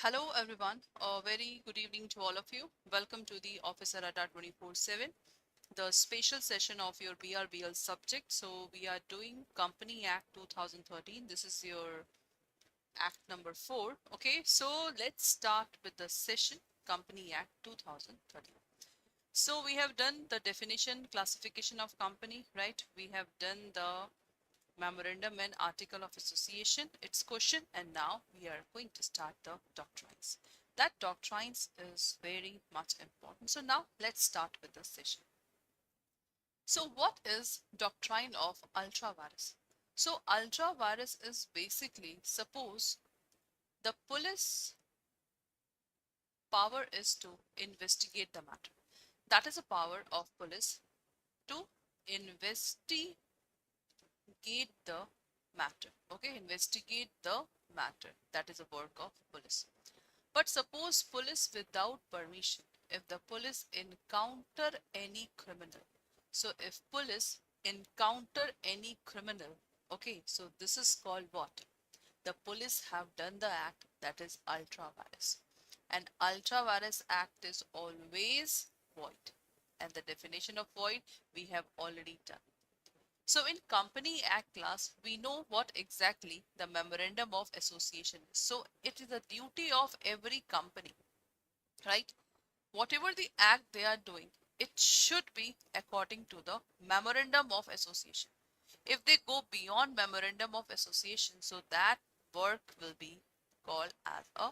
Hello everyone, a very good evening to all of you. Welcome to the Officer Radar 24/7, the special session of your BRBL subject. So we are doing Company Act 2013. This is your Act number 4. Okay, so let's start with the session Company Act 2013. So we have done the definition, classification of company, right? We have done the memorandum and article of association, its question, and now we are going to start the doctrines. That doctrines is very much important. So now let's start with the session. So what is doctrine of ultra vires? So ultra vires is basically, suppose the police power is to investigate the matter. That is a power of police to investigate the matter. Okay, investigate the matter. That is a work of police. But suppose police without permission, if the police encounter any criminal, so if police encounter any criminal, okay, so this is called what? The police have done the act, that is ultra vires. And ultra vires act is always void. And the definition of void we have already done. So in Company Act class, we know what exactly the Memorandum of Association is. So it is the duty of every company, right? Whatever the act they are doing, it should be according to the Memorandum of Association. If they go beyond Memorandum of Association, so that work will be called as a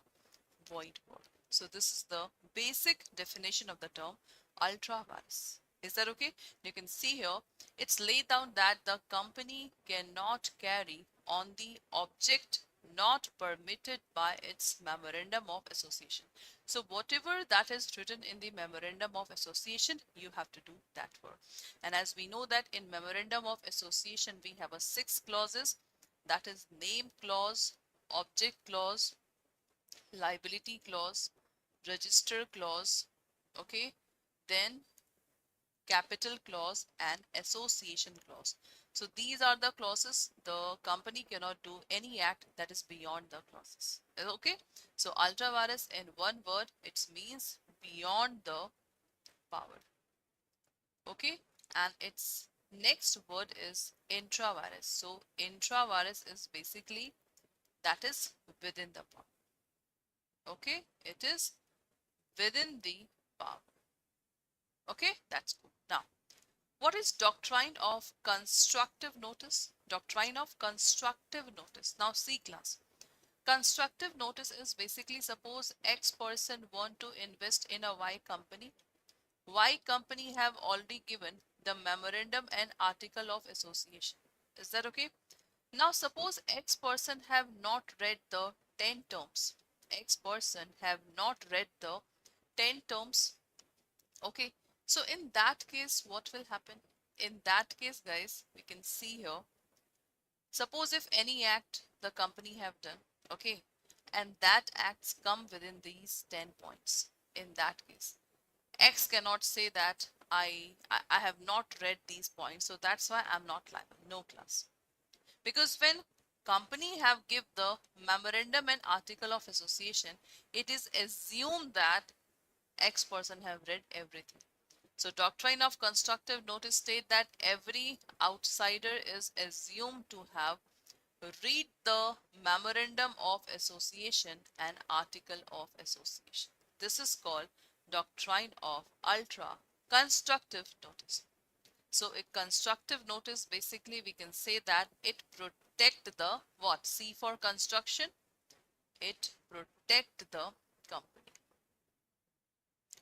void work. So this is the basic definition of the term ultra vires. Is that okay? You can see here, it's laid down that the company cannot carry on the object not permitted by its memorandum of association. So whatever that is written in the memorandum of association, you have to do that work. And as we know that in memorandum of association, we have a 6 clauses, that is name clause, object clause, liability clause, register clause, okay, then capital clause and association clause. So these are the clauses. The company cannot do any act that is beyond the clauses. Okay. So ultra vires in one word, it means beyond the power. Okay. And its next word is intra vires. So intra vires is basically that is within the power. Okay. It is within the power. Okay. That's good. Now, what is doctrine of constructive notice? Doctrine of constructive notice. Now see class. Constructive notice is basically suppose X person want to invest in a Y company. Y company have already given the memorandum and article of association. Is that okay? Now suppose X person have not read the 10 terms. X person have not read the 10 terms. Okay, so in that case, what will happen? In that case, guys, we can see here. Suppose if any act the company have done, okay, and that acts come within these 10 points. In that case, X cannot say that I have not read these points, so that's why I'm not liable. No class. Because when company have give the memorandum and article of association, it is assumed that X person have read everything. So doctrine of constructive notice state that every outsider is assumed to have read the memorandum of association and article of association. This is called doctrine of ultra constructive notice. So a constructive notice, basically we can say that it protect the what? C for construction. It protect the company.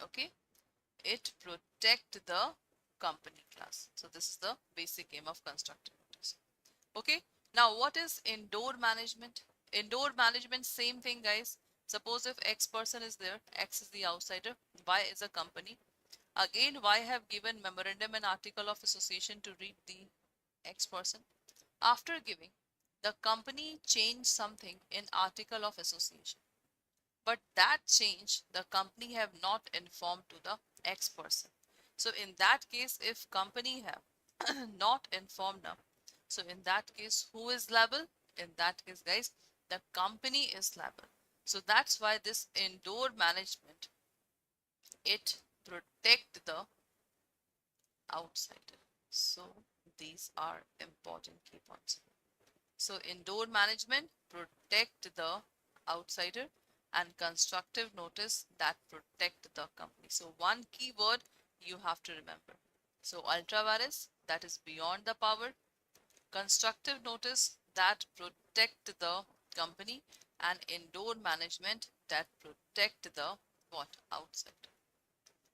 Okay. It protect the company class. So this is the basic aim of constructive notice. Okay. Now what is indoor management? Indoor management, same thing guys. Suppose if X person is there, X is the outsider, Y is a company. Again, Y have given memorandum and article of association to read the X person. After giving, the company changed something in article of association. But that change the company have not informed to the X person. So in that case, if company have not informed them, so in that case, who is liable? In that case, guys, the company is liable. So that's why this indoor management, it protect the outsider. So these are important key points. So indoor management protect the outsider, and constructive notice that protect the company. So one key word you have to remember. So ultra-vires, that is beyond the power. Constructive notice that protect the company, and indoor management that protect the what outsider.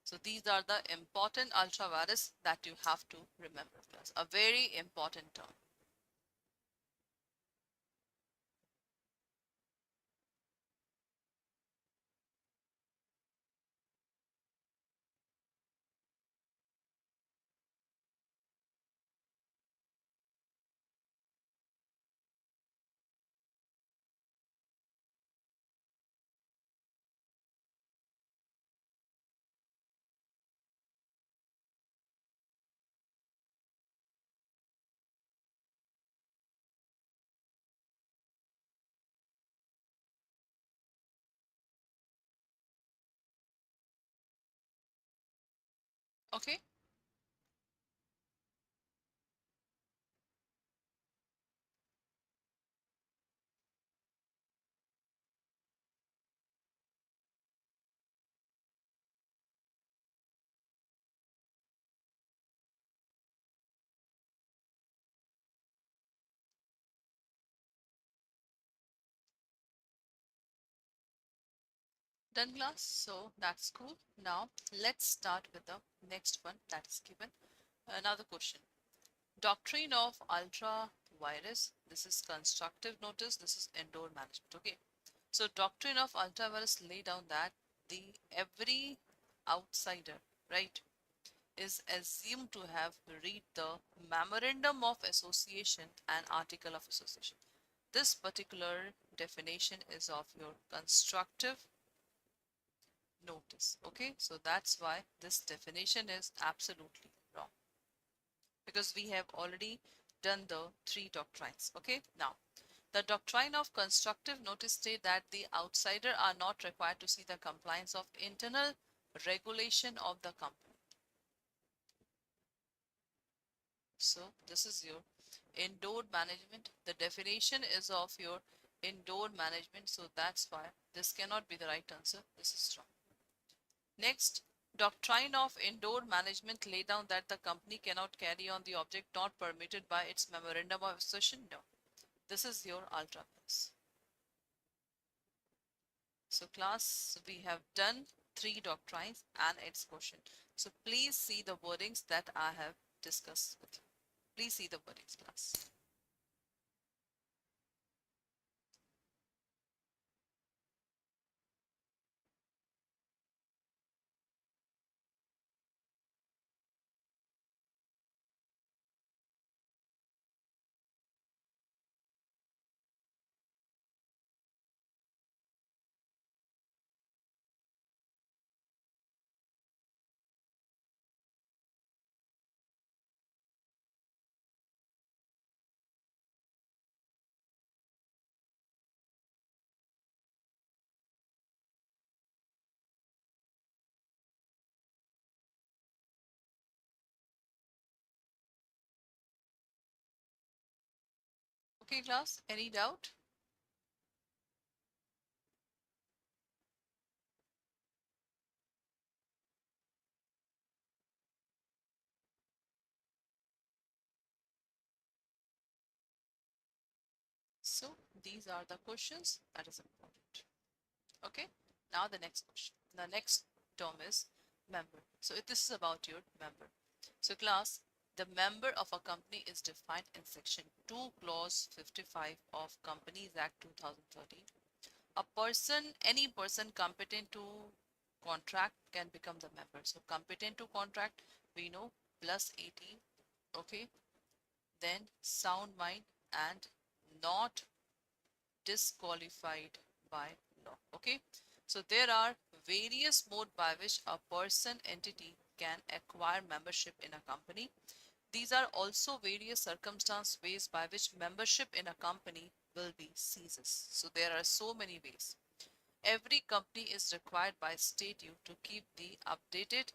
So these are the important ultra-vires that you have to remember, class. A very important term. Okay. Done, class. So that's cool. Now let's start with the next one that is given. Another question. Doctrine of ultra virus. This is constructive notice. This is indoor management. Okay. So doctrine of ultra virus lay down that the every outsider, right, is assumed to have read the memorandum of association and article of association. This particular definition is of your constructive notice. Okay, so that's why this definition is absolutely wrong, because we have already done the three doctrines. Okay, now the doctrine of constructive notice state that the outsider are not required to see the compliance of internal regulation of the company. So this is your indoor management. The definition is of your indoor management, so that's why this cannot be the right answer. This is wrong. Next, doctrine of indoor management lay down that the company cannot carry on the object not permitted by its memorandum of association. No, this is your ultra vires. So class, we have done three doctrines and its question. So please see the wordings that I have discussed with you. Please see the wordings, class. Okay, class, any doubt? So these are the questions that is important. Okay, now the next question. The next term is member. So if this is about your member. So class, the member of a company is defined in section 2 clause 55 of Companies Act 2013. A person, any person competent to contract can become the member. So competent to contract, we know plus 18. Okay, then sound mind and not disqualified by law. Okay, so there are various mode by which a person entity can acquire membership in a company. These are also various circumstance ways by which membership in a company will be ceases. So there are so many ways. Every company is required by statute to keep the updated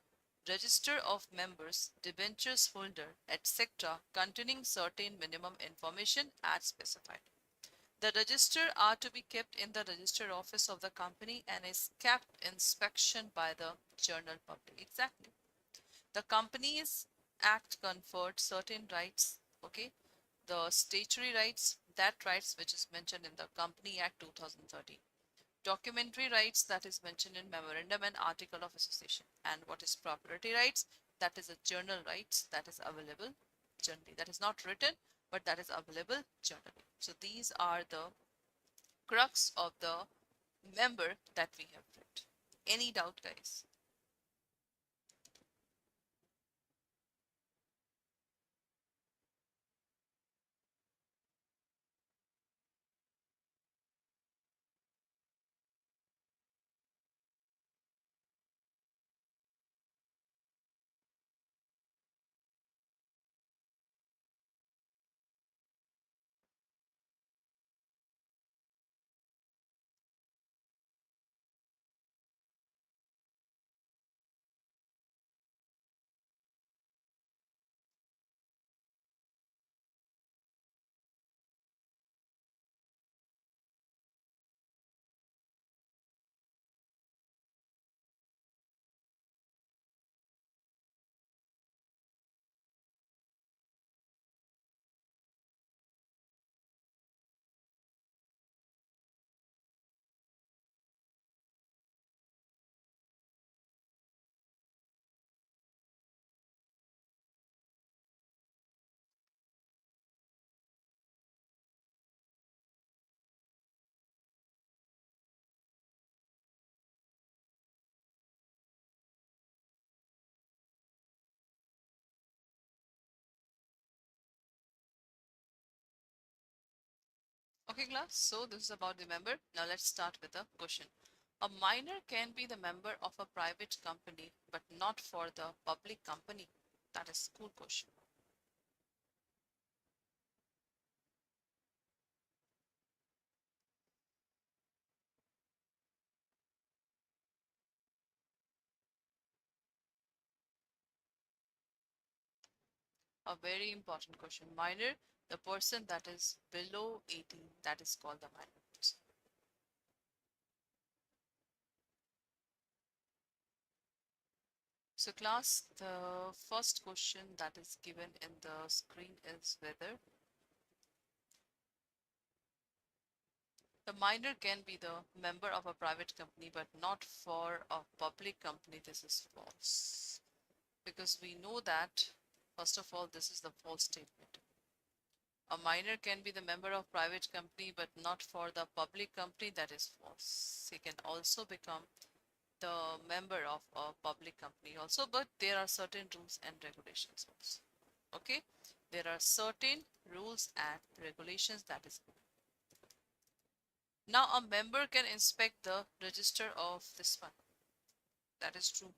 register of members, debentures holder, etc., containing certain minimum information as specified. The register are to be kept in the register office of the company and is kept inspection by the general public. Exactly. The Companies Act conferred certain rights, okay? The statutory rights, that rights which is mentioned in the Company Act 2013. Documentary rights that is mentioned in Memorandum and Article of Association. And what is property rights? That is a journal rights that is available generally. That is not written, but that is available generally. So these are the crux of the member that we have read. Any doubt, guys? Okay, class. So this is about the member. Now let's start with the question. A minor can be the member of a private company, but not for the public company. That is cool question. A very important question. Minor, the person that is below 18, that is called the minor person. So class, the first question that is given in the screen is whether the minor can be the member of a private company but not for a public company. This is false. Because we know that, first of all, this is the false statement. A minor can be the member of private company but not for the public company. That is false. He can also become the member of a public company also, but there are certain rules and regulations also. Okay, there are certain rules and regulations that is. Now a member can inspect the register of this one. That is true.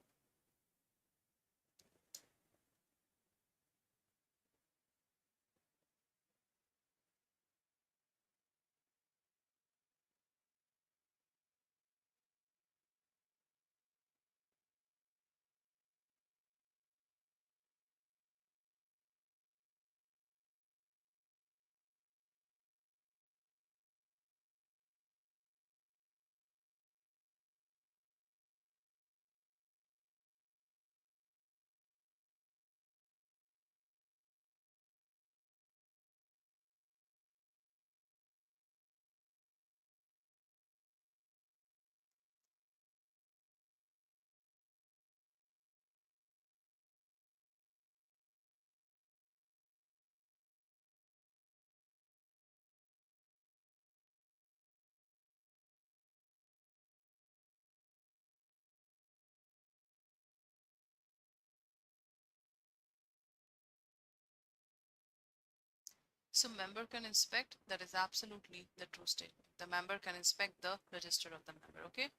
So member can inspect, that is absolutely the true statement. The member can inspect the register of the member, okay?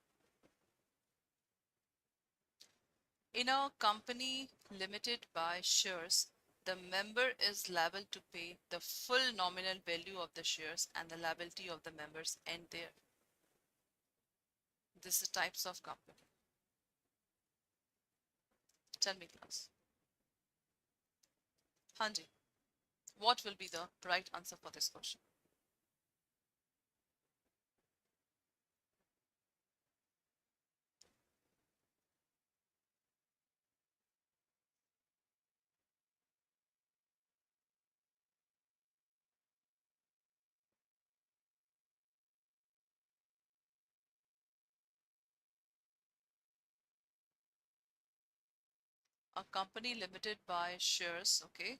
In a company limited by shares, the member is liable to pay the full nominal value of the shares and the liability of the members end there. This is types of company. Tell me, class. Hanji, what will be the right answer for this question? A company limited by shares, okay?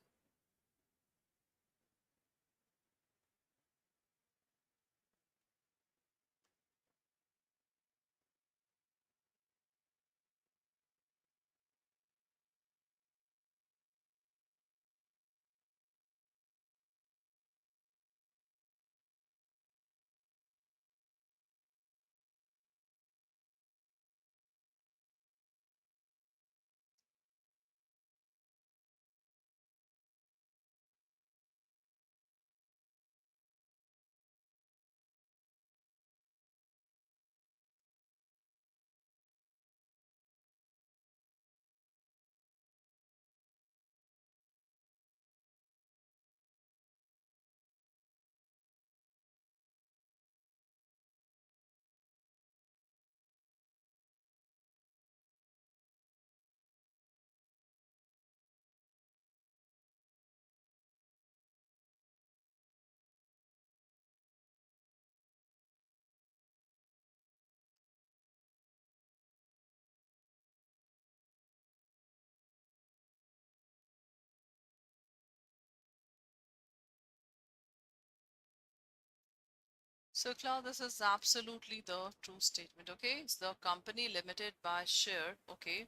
So, Claude, this is absolutely the true statement, okay? It's the company limited by share, okay?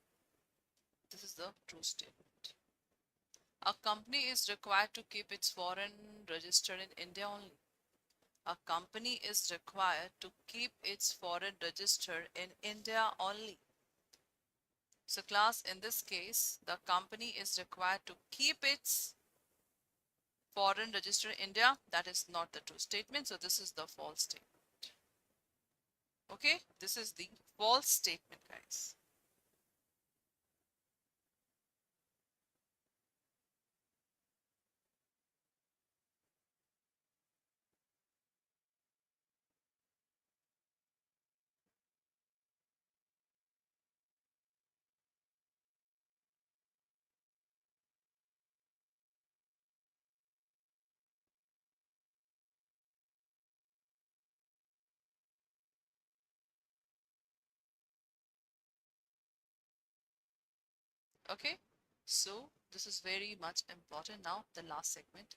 This is the true statement. A company is required to keep its foreign register in India only. A company is required to keep its foreign register in India only. So, class, in this case, the company is required to keep its foreign register in India. That is not the true statement. So, this is the false statement. Okay, this is the false statement, guys. Okay, so this is very much important. Now, the last segment.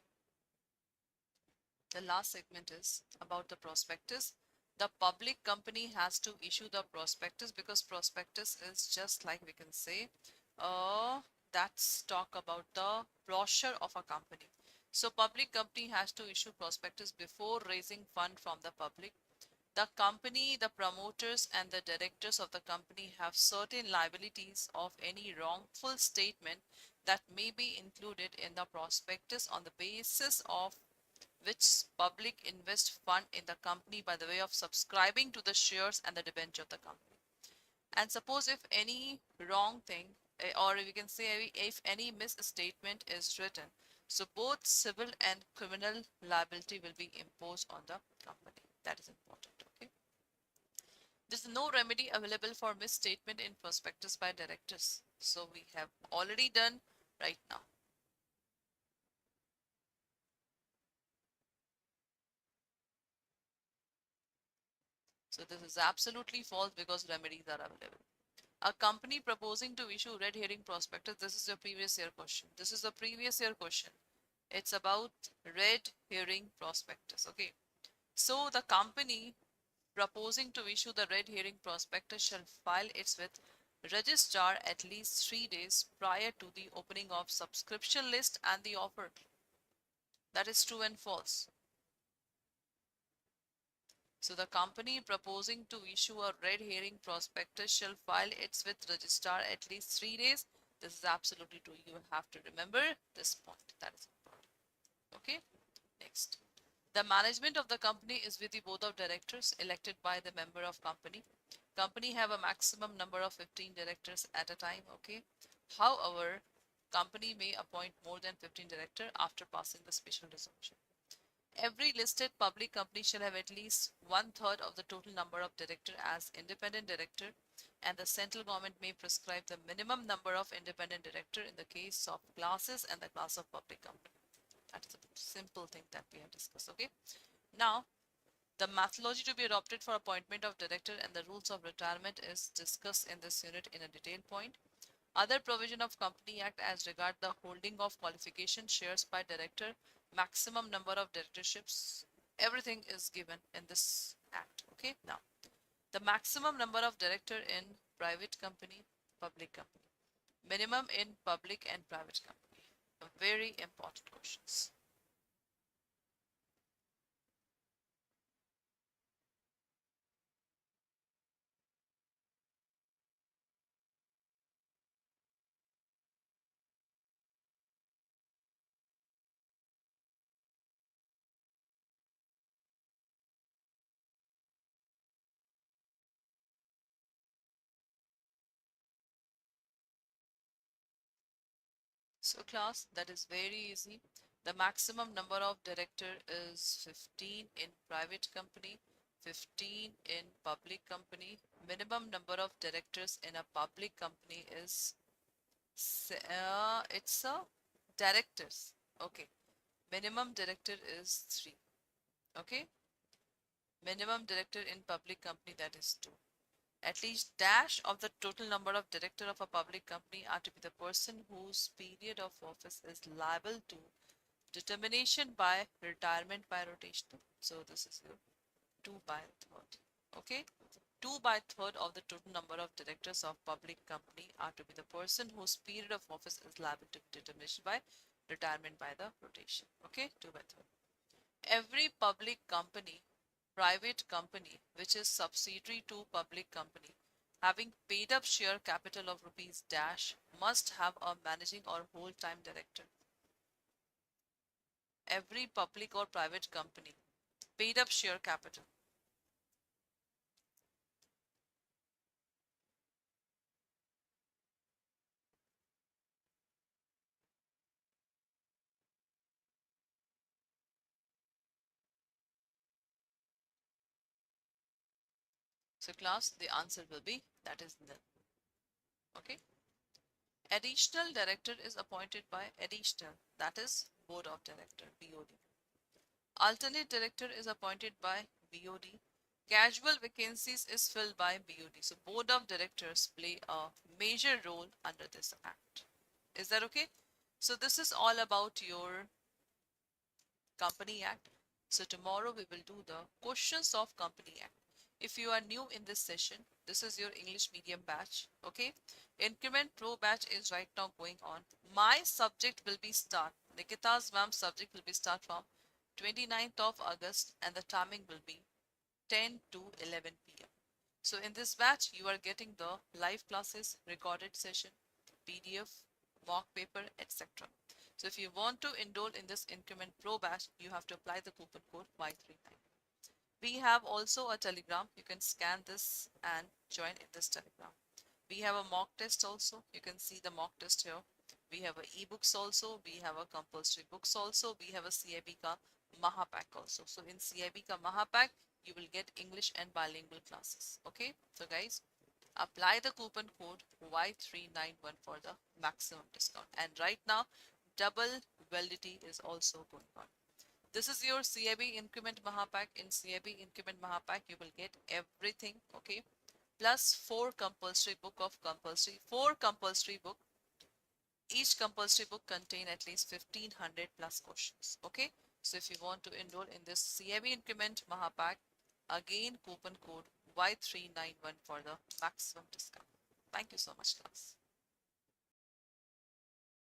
The last segment is about the prospectus. The public company has to issue the prospectus because prospectus is just like we can say, uh, that's talk about the brochure of a company. So public company has to issue prospectus before raising fund from the public. The company, the promoters, and the directors of the company have certain liabilities of any wrongful statement that may be included in the prospectus on the basis of which public invest fund in the company by the way of subscribing to the shares and the debenture of the company. And suppose if any wrong thing, or we can say if any misstatement is written, so both civil and criminal liability will be imposed on the company. That is important. Okay. There's no remedy available for misstatement in prospectus by directors. So we have already done right now. So this is absolutely false because remedies are available. A company proposing to issue red herring prospectus. This is a previous year question. This is a previous year question. It's about red herring prospectus. Okay. So the company proposing to issue the red herring prospectus shall file its with registrar at least 3 days prior to the opening of subscription list and the offer. That is true and false. So the company proposing to issue a red herring prospectus shall file its with registrar at least 3 days. This is absolutely true. You have to remember this point. That is important. Okay. Next. The management of the company is with the board of directors elected by the member of company. Company have a maximum number of 15 directors at a time. Okay. However, company may appoint more than 15 directors after passing the special resolution. Every listed public company shall have at least 1/3 of the total number of directors as independent director, and the central government may prescribe the minimum number of independent director in the case of classes and the class of public company. That is a simple thing that we have discussed. Okay. Now, the methodology to be adopted for appointment of director and the rules of retirement is discussed in this unit in a detailed point. Other provision of Company Act as regard the holding of qualification shares by director, maximum number of directorships, everything is given in this act. Okay. Now, the maximum number of director in private company, public company, minimum in public and private company. Very important questions. So class, that is very easy. The maximum number of director is 15 in private company, 15 in public company. Minimum number of directors in a public company is, it's a directors. Okay. Minimum director is 3. Okay. Minimum director in public company, that is 2. At least dash of the total number of director of a public company are to be the person whose period of office is liable to determination by retirement by rotation. So this is your 2 by 3rd. Okay. 2 by 3rd of the total number of directors of public company are to be the person whose period of office is liable to determination by retirement by the rotation. Okay. 2 by 3rd. Every public company, private company which is subsidiary to public company having paid up share capital of rupees dash must have a managing or whole time director. Every public or private company paid up share capital. So class, the answer will be that is nil. Okay. Additional director is appointed by additional, that is board of director, BOD. Alternate director is appointed by BOD. Casual vacancies is filled by BOD. So board of directors play a major role under this act. Is that okay? So this is all about your Company Act. So tomorrow we will do the questions of Company Act. If you are new in this session, this is your English medium batch. Okay. Increment Pro batch is right now going on. My subject will be start. Nikkita's ma'am subject will be start from 29th of August and the timing will be 10 to 11 p.m. So in this batch, you are getting the live classes, recorded session, PDF, mock paper, etc. So if you want to enroll in this Increment Pro batch, you have to apply the coupon code Y39. We have also a Telegram. You can scan this and join in this Telegram. We have a mock test also. You can see the mock test here. We have a ebooks also. We have a compulsory books also. We have a CAIIB Ka Mahapack also. So in CAIIB Ka Mahapack, you will get English and bilingual classes. Okay. So guys, apply the coupon code Y391 for the maximum discount. And right now, double validity is also going on. This is your CAIIB Increment Mahapack. In CAIIB Increment Mahapack, you will get everything. Okay. Plus 4 compulsory book of compulsory, 4 compulsory book. Each compulsory book contain at least 1500 plus questions. Okay. So if you want to enroll in this CAIIB Increment Mahapack, again coupon code Y391 for the maximum discount. Thank you so much, class.